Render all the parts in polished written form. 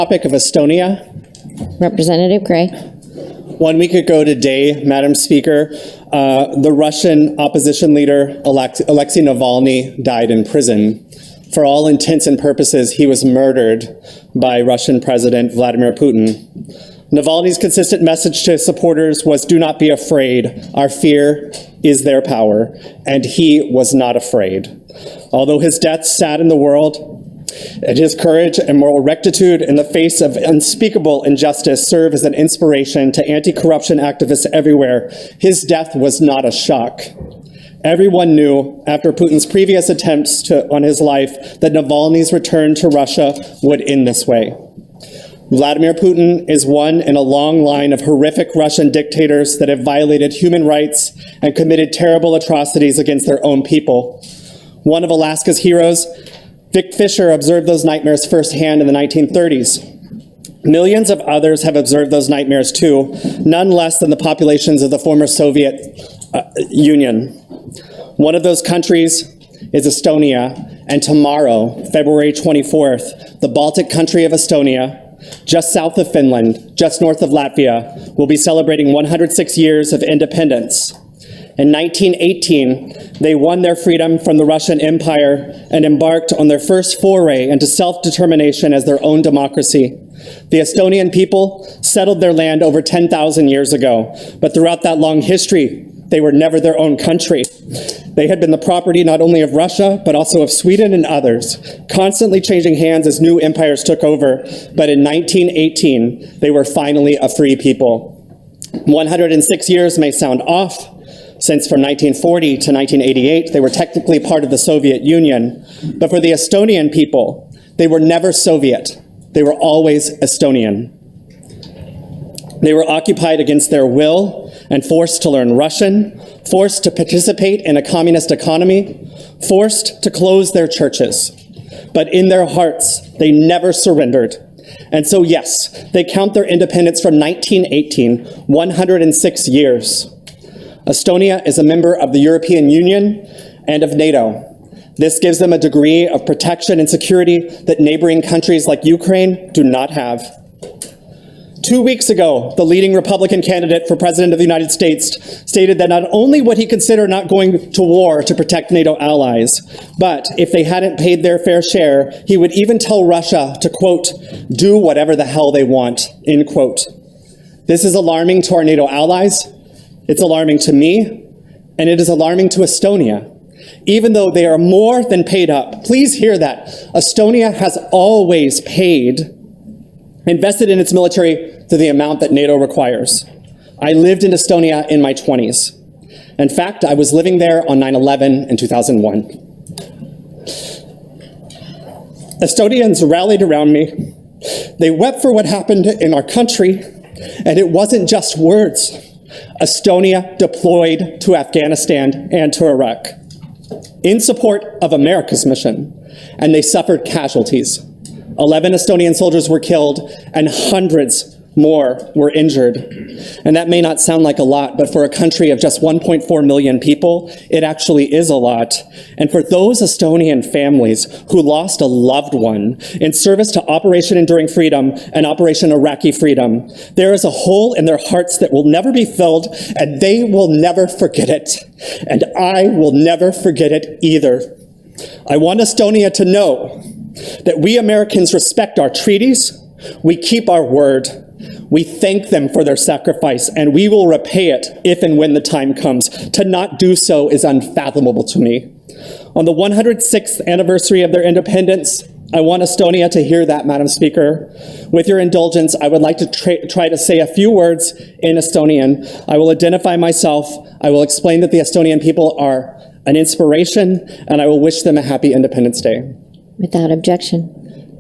Topic of Estonia. Representative Gray. 1 week ago today, Madam Speaker, the Russian opposition leader, Alexei Navalny, died in prison. For all intents and purposes, he was murdered by Russian President Vladimir Putin. Navalny's consistent message to his supporters was, "Do not be afraid. Our fear is their power." And he was not afraid. Although his death saddened the world, and his courage and moral rectitude in the face of unspeakable injustice serve as an inspiration to anti-corruption activists everywhere, his death was not a shock. Everyone knew, after Putin's previous attempts on his life, that Navalny's return to Russia would end this way. Vladimir Putin is one in a long line of horrific Russian dictators that have violated human rights and committed terrible atrocities against their own people. One of Alaska's heroes, Vic Fisher, observed those nightmares firsthand in the 1930s. Millions of others have observed those nightmares too, none less than the populations of the former Soviet Union. One of those countries is Estonia, and tomorrow, February 24th, the Baltic country of Estonia, just south of Finland, just north of Latvia, will be celebrating 106 years of independence. In 1918, they won their freedom from the Russian Empire and embarked on their first foray into self-determination as their own democracy. The Estonian people settled their land over 10,000 years ago, but throughout that long history, they were never their own country. They had been the property not only of Russia, but also of Sweden and others, constantly changing hands as new empires took over. But in 1918, they were finally a free people. 106 years may sound off, since from 1940 to 1988, they were technically part of the Soviet Union. But for the Estonian people, they were never Soviet. They were always Estonian. They were occupied against their will and forced to learn Russian, forced to participate in a communist economy, forced to close their churches. But in their hearts, they never surrendered. And so yes, they count their independence from 1918, 106 years. Estonia is a member of the European Union and of NATO. This gives them a degree of protection and security that neighboring countries like Ukraine do not have. 2 weeks ago, the leading Republican candidate for President of the United States stated that not only would he consider not going to war to protect NATO allies, but if they hadn't paid their fair share, he would even tell Russia to, quote, "do whatever the hell they want," end quote. This is alarming to our NATO allies. It's alarming to me, and it is alarming to Estonia. Even though they are more than paid up, please hear that, Estonia has always paid, invested in its military to the amount that NATO requires. I lived in Estonia in my 20s. In fact, I was living there on 9/11 in 2001. Estonians rallied around me. They wept for what happened in our country, and it wasn't just words. Estonia deployed to Afghanistan and to Iraq in support of America's mission, and they suffered casualties. 11 Estonian soldiers were killed and hundreds more were injured. And that may not sound like a lot, but for a country of just 1.4 million people, it actually is a lot. And for those Estonian families who lost a loved one in service to Operation Enduring Freedom and Operation Iraqi Freedom, there is a hole in their hearts that will never be filled, and they will never forget it. And I will never forget it either. I want Estonia to know that we Americans respect our treaties, we keep our word, we thank them for their sacrifice, and we will repay it if and when the time comes. To not do so is unfathomable to me. On the 106th anniversary of their independence, I want Estonia to hear that, Madam Speaker. With your indulgence, I would like to try to say a few words in Estonian. I will identify myself. I will explain that the Estonian people are an inspiration, and I will wish them a happy Independence Day. Without objection.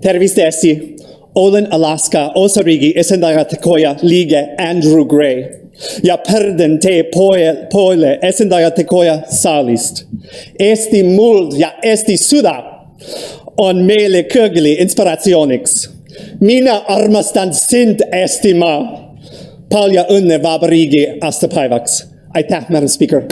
Tervist Eesti, olen Alaska osariigi esindajatekoja liige Andrew Gray ja pärdän te poole esindajatekoja saalist. Eesti muld ja Eesti süda on meille kõigile inspiratsiooniks. Mina armastan sind, Eestimaa. Palju õnne vabariigi aastapäevaks. Aitäh, Madam Speaker.